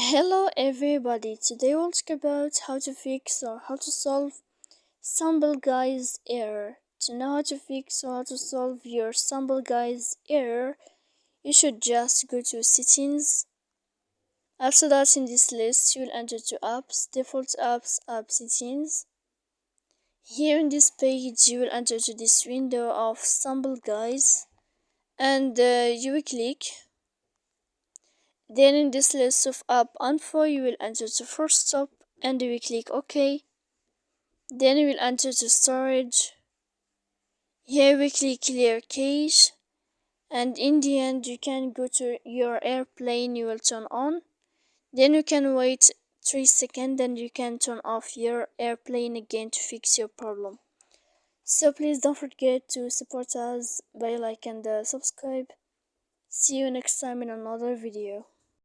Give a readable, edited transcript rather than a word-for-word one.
Hello everybody, today we'll talk about how to fix or how to solve sample guys error. To know how to fix or how to solve your sample guys error, you should just go to settings. After that, in this list you will enter to apps, default apps, app settings. Here in this page you will enter to this window of sample guys and you will click. Then in this list of app info you will enter to first stop and you will click OK. Then you will enter to storage. Here we click clear cache, and in the end you can go to your airplane, you will turn on. Then you can wait 3 seconds and you can turn off your airplane again to fix your problem. So please don't forget to support us by like and subscribe. See you next time in another video.